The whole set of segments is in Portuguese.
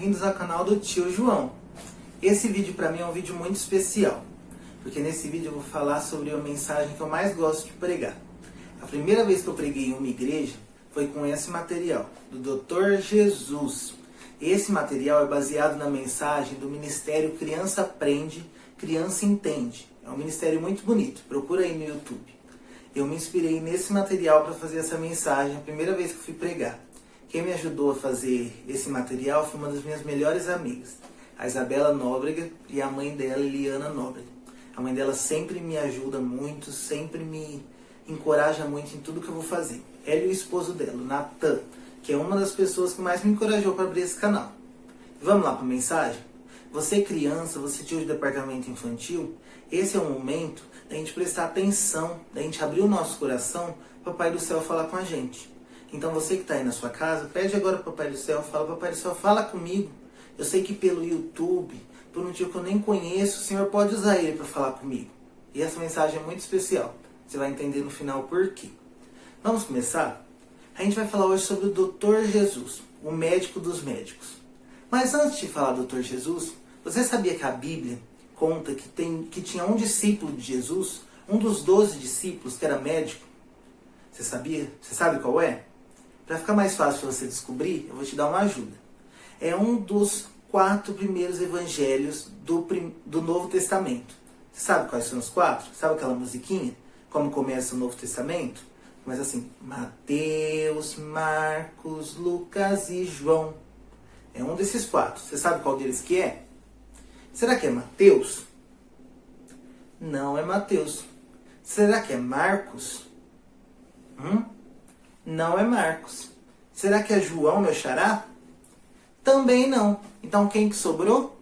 bem-vindos ao canal do Tio João. Esse vídeo para mim é um vídeo muito especial, porque nesse vídeo eu vou falar sobre a mensagem que eu mais gosto de pregar. A primeira vez que eu preguei em uma igreja foi com esse material, do Dr. Jesus. Esse material é baseado na mensagem do Ministério Criança Aprende, Criança Entende. É um ministério muito bonito, procura aí no YouTube. Eu me inspirei nesse material para fazer essa mensagem a primeira vez que eu fui pregar. Quem me ajudou a fazer esse material foi uma das minhas melhores amigas, a Isabela Nóbrega, e a mãe dela, Eliana Nóbrega. A mãe dela sempre me ajuda muito, sempre me encoraja muito em tudo que eu vou fazer. Ela e o esposo dela, o Natan, que é uma das pessoas que mais me encorajou para abrir esse canal. Vamos lá para a mensagem? Você criança, você tio de departamento infantil, esse é o momento da gente prestar atenção, da gente abrir o nosso coração para o Papai do Céu falar com a gente. Então você que está aí na sua casa, pede agora para o Papai do Céu, fala: Papai do Céu, fala comigo. Eu sei que pelo YouTube, por um tio que eu nem conheço, o Senhor pode usar ele para falar comigo. E essa mensagem é muito especial. Você vai entender no final por quê. Vamos começar? A gente vai falar hoje sobre o Dr. Jesus, o médico dos médicos. Mas antes de falar do Dr. Jesus, você sabia que a Bíblia conta que tinha um discípulo de Jesus, um dos 12 discípulos, que era médico? Você sabia? Você sabe qual é? Para ficar mais fácil para você descobrir, eu vou te dar uma ajuda. É um dos 4 primeiros evangelhos do Novo Testamento. Você sabe quais são os 4? Sabe aquela musiquinha? Como começa o Novo Testamento? Começa assim: Mateus, Marcos, Lucas e João. É um desses 4. Você sabe qual deles que é? Será que é Mateus? Não é Mateus. Será que é Marcos? Não é Marcos. Será que é João, meu xará? Também não. Então quem que sobrou?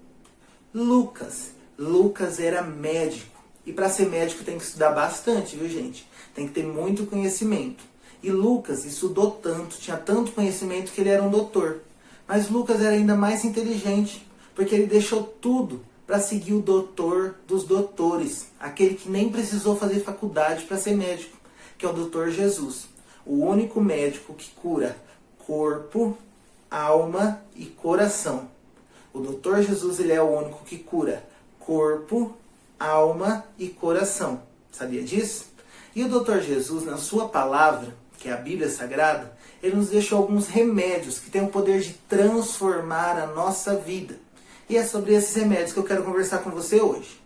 Lucas. Lucas era médico. E para ser médico tem que estudar bastante, viu, gente? Tem que ter muito conhecimento. E Lucas estudou tanto, tinha tanto conhecimento que ele era um doutor. Mas Lucas era ainda mais inteligente, porque ele deixou tudo para seguir o doutor dos doutores, aquele que nem precisou fazer faculdade para ser médico, que é o Dr. Jesus. O único médico que cura corpo, alma e coração. O Dr. Jesus, ele é o único que cura corpo, alma e coração. Sabia disso? E o Dr. Jesus, na sua palavra, que é a Bíblia Sagrada, ele nos deixou alguns remédios que têm o poder de transformar a nossa vida. E é sobre esses remédios que eu quero conversar com você hoje.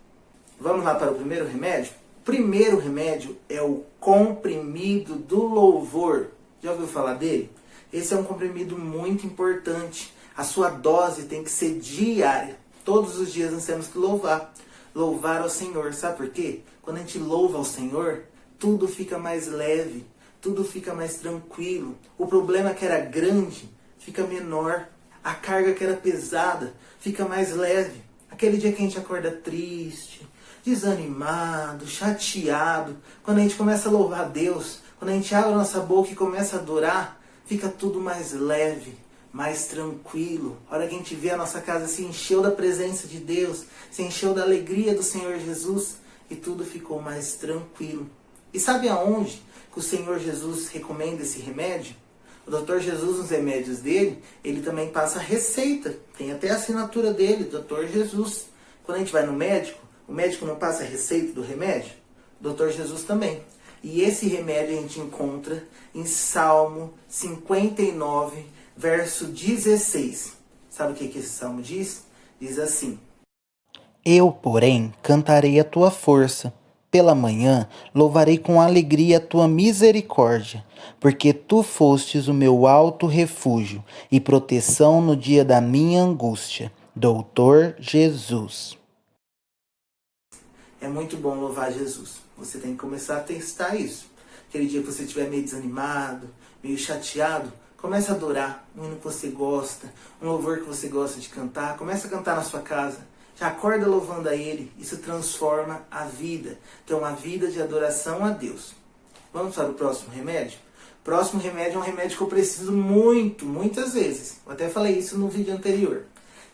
Vamos lá para o primeiro remédio? O primeiro remédio é o comprimido do louvor. Já ouviu falar dele? Esse é um comprimido muito importante. A sua dose tem que ser diária. Todos os dias nós temos que louvar. Louvar ao Senhor. Sabe por quê? Quando a gente louva ao Senhor, tudo fica mais leve, tudo fica mais tranquilo. O problema que era grande fica menor. A carga que era pesada fica mais leve. Aquele dia que a gente acorda triste, desanimado, chateado, quando a gente começa a louvar a Deus, quando a gente abre a nossa boca e começa a adorar, fica tudo mais leve, mais tranquilo. A hora que a gente vê a nossa casa se encheu da presença de Deus, se encheu da alegria do Senhor Jesus, e tudo ficou mais tranquilo. E sabe aonde que o Senhor Jesus recomenda esse remédio? O Dr. Jesus, nos remédios dele, ele também passa receita. Tem até a assinatura dele, Dr. Jesus. Quando a gente vai no médico, o médico não passa a receita do remédio? O Dr. Jesus também. E esse remédio a gente encontra em Salmo 59, verso 16. Sabe o que esse salmo diz? Diz assim: Eu, porém, cantarei a tua força. Pela manhã, louvarei com alegria a tua misericórdia, porque tu fostes o meu alto refúgio e proteção no dia da minha angústia. Doutor Jesus. É muito bom louvar Jesus. Você tem que começar a testar isso. Aquele dia que você estiver meio desanimado, meio chateado, comece a adorar um hino que você gosta, um louvor que você gosta de cantar. Comece a cantar na sua casa. Já acorda louvando a Ele. Isso transforma a vida. Então, uma vida de adoração a Deus. Vamos para o próximo remédio? O próximo remédio é um remédio que eu preciso muitas vezes. Eu até falei isso no vídeo anterior.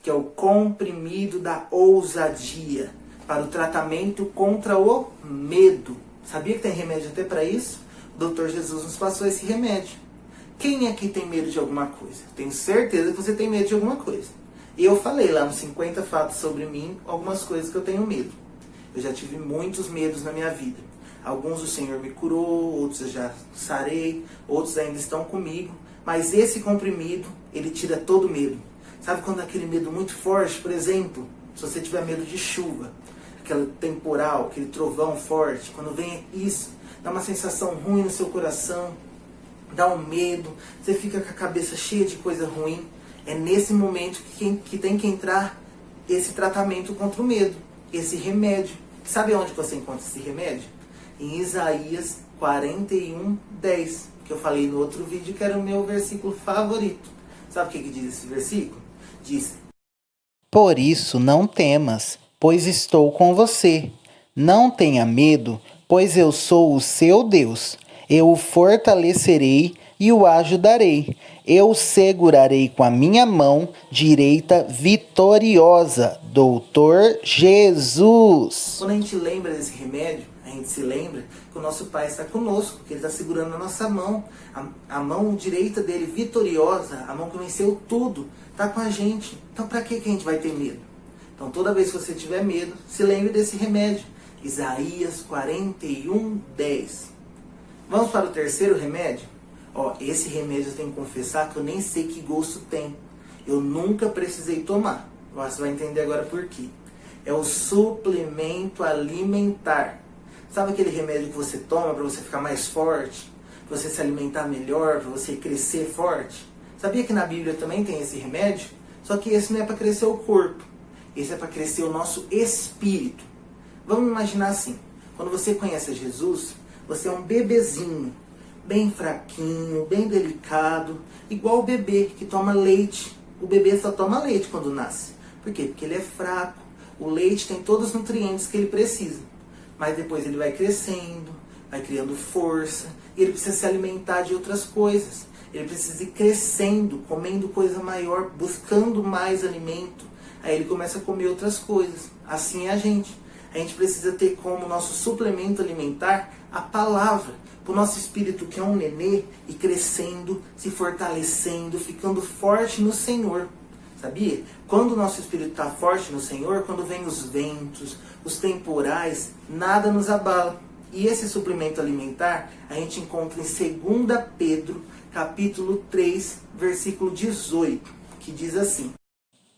Que é o comprimido da ousadia, para o tratamento contra o medo. Sabia que tem remédio até para isso? O Dr. Jesus nos passou esse remédio. Quem aqui tem medo de alguma coisa? Tenho certeza que você tem medo de alguma coisa. E eu falei lá nos 50 fatos sobre mim, algumas coisas que eu tenho medo. Eu já tive muitos medos na minha vida. Alguns o Senhor me curou, outros eu já sarei, outros ainda estão comigo. Mas esse comprimido, ele tira todo medo. Sabe quando aquele medo muito forte, por exemplo, se você tiver medo de chuva, aquele temporal, aquele trovão forte, quando vem isso, dá uma sensação ruim no seu coração, dá um medo, você fica com a cabeça cheia de coisa ruim. É nesse momento que tem que entrar esse tratamento contra o medo, esse remédio. Sabe onde você encontra esse remédio? Em Isaías 41:10, que eu falei no outro vídeo que era o meu versículo favorito. Sabe o que diz esse versículo? Diz: Por isso não temas, pois estou com você. Não tenha medo, pois eu sou o seu Deus. Eu o fortalecerei e o ajudarei. Eu o segurarei com a minha mão direita vitoriosa. Doutor Jesus. Quando a gente lembra desse remédio, a gente se lembra que o nosso Pai está conosco, que Ele está segurando a nossa mão. A mão direita dele vitoriosa, a mão que venceu tudo, está com a gente. Então para que a gente vai ter medo? Então toda vez que você tiver medo, se lembre desse remédio. Isaías 41:10. Vamos para o terceiro remédio? Esse remédio eu tenho que confessar que eu nem sei que gosto tem. Eu nunca precisei tomar. Você vai entender agora por quê. É o suplemento alimentar. Sabe aquele remédio que você toma para você ficar mais forte? Para você se alimentar melhor, para você crescer forte? Sabia que na Bíblia também tem esse remédio? Só que esse não é para crescer o corpo. Esse é para crescer o nosso espírito. Vamos imaginar assim. Quando você conhece Jesus, você é um bebezinho, bem fraquinho, bem delicado, igual o bebê que toma leite. O bebê só toma leite quando nasce. Por quê? Porque ele é fraco. O leite tem todos os nutrientes que ele precisa. Mas depois ele vai crescendo, vai criando força, e ele precisa se alimentar de outras coisas. Ele precisa ir crescendo, comendo coisa maior, buscando mais alimento. Aí ele começa a comer outras coisas. Assim é a gente. A gente precisa ter como nosso suplemento alimentar a palavra. Para o nosso espírito, que é um nenê, ir crescendo, se fortalecendo, ficando forte no Senhor. Sabia? Quando o nosso espírito está forte no Senhor, quando vem os ventos, os temporais, nada nos abala. E esse suplemento alimentar a gente encontra em 2 Pedro, capítulo 3, versículo 18, que diz assim: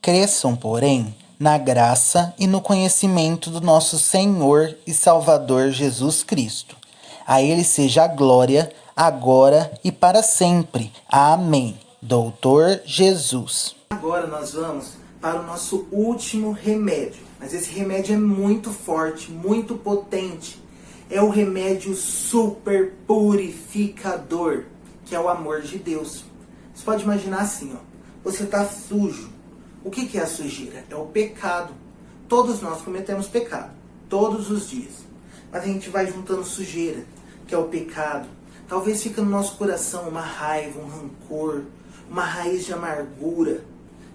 Cresçam, porém, na graça e no conhecimento do nosso Senhor e Salvador Jesus Cristo. A Ele seja a glória, agora e para sempre. Amém. Doutor Jesus. Agora nós vamos para o nosso último remédio. Mas esse remédio é muito forte, muito potente. É o remédio super purificador, que é o amor de Deus. Você pode imaginar assim, você está sujo. O que é a sujeira? É o pecado. Todos nós cometemos pecado, todos os dias. Mas a gente vai juntando sujeira, que é o pecado. Talvez fica no nosso coração uma raiva, um rancor, uma raiz de amargura.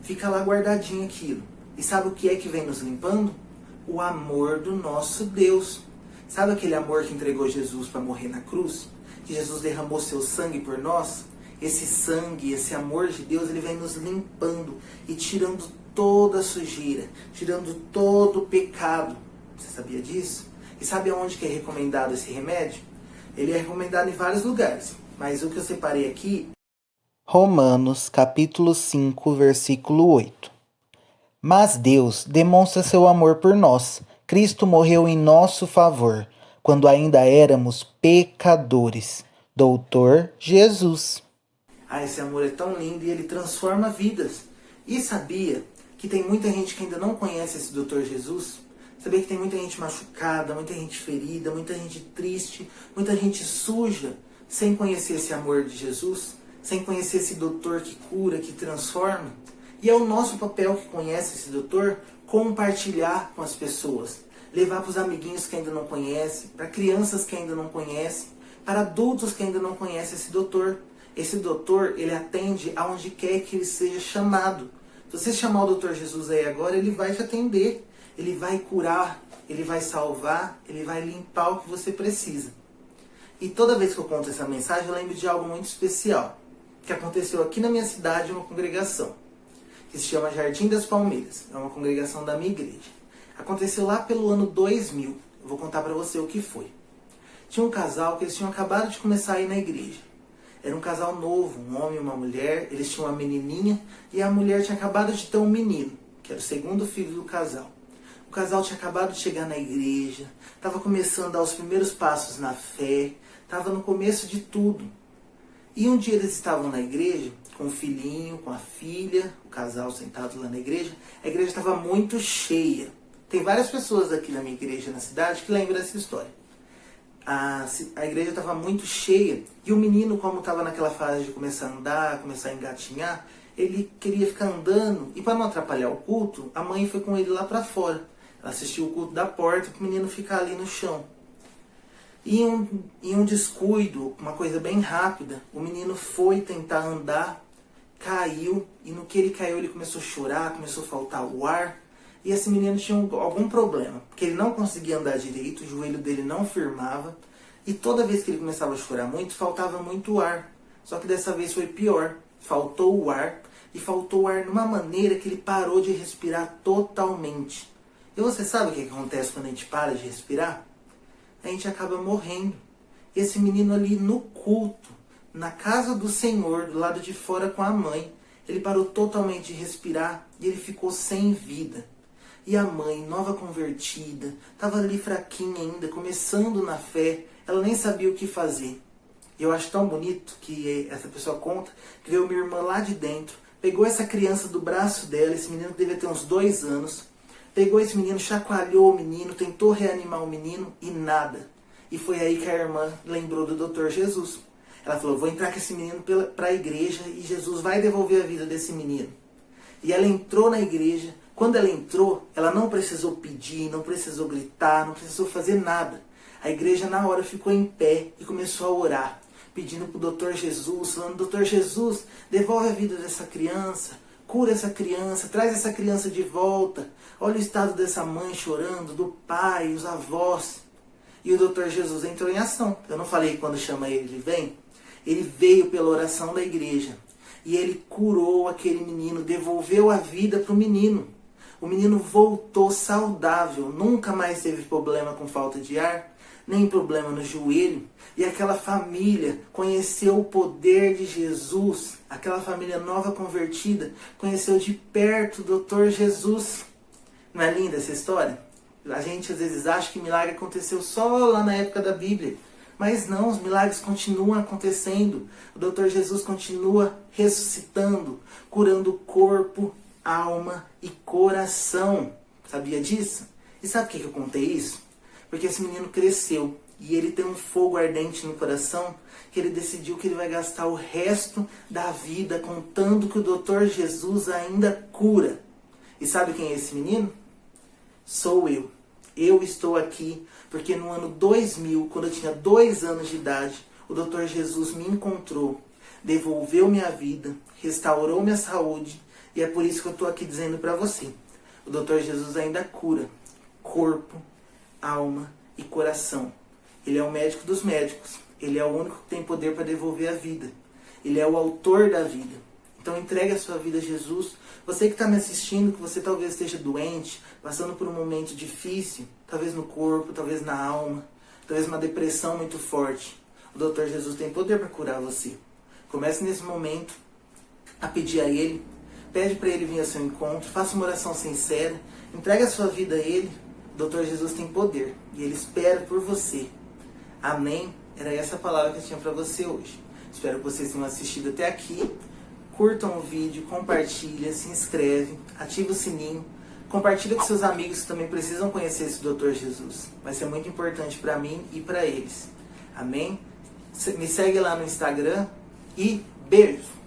Fica lá guardadinho aquilo. E sabe o que é que vem nos limpando? O amor do nosso Deus. Sabe aquele amor que entregou Jesus para morrer na cruz? Que Jesus derramou seu sangue por nós? Esse sangue, esse amor de Deus, ele vem nos limpando e tirando toda a sujeira, tirando todo o pecado. Você sabia disso? E sabe aonde que é recomendado esse remédio? Ele é recomendado em vários lugares, mas o que eu separei aqui... Romanos, capítulo 5, versículo 8. Mas Deus demonstra seu amor por nós. Cristo morreu em nosso favor, quando ainda éramos pecadores. Doutor Jesus. Esse amor é tão lindo e ele transforma vidas. E sabia que tem muita gente que ainda não conhece esse Doutor Jesus? Sabia que tem muita gente machucada, muita gente ferida, muita gente triste, muita gente suja, sem conhecer esse amor de Jesus? Sem conhecer esse doutor que cura, que transforma? E é o nosso papel, que conhece esse doutor, compartilhar com as pessoas. Levar para os amiguinhos que ainda não conhecem, para crianças que ainda não conhecem, para adultos que ainda não conhecem esse doutor. Esse doutor, ele atende aonde quer que ele seja chamado. Se você chamar o doutor Jesus aí agora, ele vai te atender. Ele vai curar, ele vai salvar, ele vai limpar o que você precisa. E toda vez que eu conto essa mensagem, eu lembro de algo muito especial que aconteceu aqui na minha cidade, uma congregação. que se chama Jardim das Palmeiras. É uma congregação da minha igreja. Aconteceu lá pelo ano 2000. Eu vou contar para você o que foi. Tinha um casal que eles tinham acabado de começar a ir na igreja. Era um casal novo, um homem e uma mulher. Eles tinham uma menininha e a mulher tinha acabado de ter um menino, que era o segundo filho do casal. O casal tinha acabado de chegar na igreja, estava começando a dar os primeiros passos na fé, estava no começo de tudo. E um dia eles estavam na igreja, com o filhinho, com a filha, o casal sentado lá na igreja. A igreja estava muito cheia. Tem várias pessoas aqui na minha igreja, na cidade, que lembram dessa história. A igreja estava muito cheia e o menino, como estava naquela fase de começar a andar, começar a engatinhar, ele queria ficar andando e para não atrapalhar o culto, a mãe foi com ele lá para fora. Ela assistiu o culto da porta para o menino ficar ali no chão. E em um descuido, uma coisa bem rápida, o menino foi tentar andar, caiu e no que ele caiu ele começou a chorar, começou a faltar o ar. E esse menino tinha algum problema, porque ele não conseguia andar direito, o joelho dele não firmava. E toda vez que ele começava a chorar muito, faltava muito ar. Só que dessa vez foi pior, faltou o ar. E faltou o ar de uma maneira que ele parou de respirar totalmente. E você sabe o que acontece quando a gente para de respirar? A gente acaba morrendo. E esse menino ali no culto, na casa do Senhor, do lado de fora com a mãe, ele parou totalmente de respirar e ele ficou sem vida. E a mãe, nova convertida, estava ali fraquinha ainda, começando na fé, ela nem sabia o que fazer. E eu acho tão bonito que essa pessoa conta que veio minha irmã lá de dentro, pegou essa criança do braço dela, esse menino devia ter uns 2 anos, pegou esse menino, chacoalhou o menino, tentou reanimar o menino e nada. E foi aí que a irmã lembrou do Dr. Jesus. Ela falou, vou entrar com esse menino para a igreja e Jesus vai devolver a vida desse menino. E ela entrou na igreja. Quando ela entrou, ela não precisou pedir, não precisou gritar, não precisou fazer nada. A igreja na hora ficou em pé e começou a orar, pedindo para o Dr. Jesus, falando, Dr. Jesus, devolve a vida dessa criança, cura essa criança, traz essa criança de volta. Olha o estado dessa mãe chorando, do pai, os avós. E o Dr. Jesus entrou em ação. Eu não falei que quando chama ele, ele vem? Ele veio pela oração da igreja. E ele curou aquele menino, devolveu a vida para o menino. O menino voltou saudável, nunca mais teve problema com falta de ar, nem problema no joelho. E aquela família conheceu o poder de Jesus. Aquela família nova convertida conheceu de perto o Dr. Jesus. Não é linda essa história? A gente às vezes acha que milagre aconteceu só lá na época da Bíblia. Mas não, os milagres continuam acontecendo. O Dr. Jesus continua ressuscitando, curando o corpo, alma e coração. Sabia disso? E sabe por que eu contei isso? Porque esse menino cresceu e ele tem um fogo ardente no coração que ele decidiu que ele vai gastar o resto da vida contando que o Dr. Jesus ainda cura. E sabe quem é esse menino? Sou eu. Eu estou aqui porque no ano 2000, quando eu tinha 2 anos de idade, o Dr. Jesus me encontrou, devolveu minha vida, restaurou minha saúde e é por isso que eu estou aqui dizendo para você. O Dr. Jesus ainda cura corpo, alma e coração. Ele é o médico dos médicos. Ele é o único que tem poder para devolver a vida. Ele é o autor da vida. Então entregue a sua vida a Jesus. Você que está me assistindo, que você talvez esteja doente, passando por um momento difícil, talvez no corpo, talvez na alma, talvez uma depressão muito forte. O Dr. Jesus tem poder para curar você. Comece nesse momento a pedir a Ele. Pede para Ele vir ao seu encontro. Faça uma oração sincera. Entregue a sua vida a Ele. O Dr. Jesus tem poder. E Ele espera por você. Amém? Era essa a palavra que eu tinha para você hoje. Espero que vocês tenham assistido até aqui. Curtam o vídeo, compartilha, se inscreve, ativa o sininho, compartilha com seus amigos que também precisam conhecer esse Dr. Jesus. Vai ser muito importante para mim e para eles. Amém? Me segue lá no Instagram e beijo!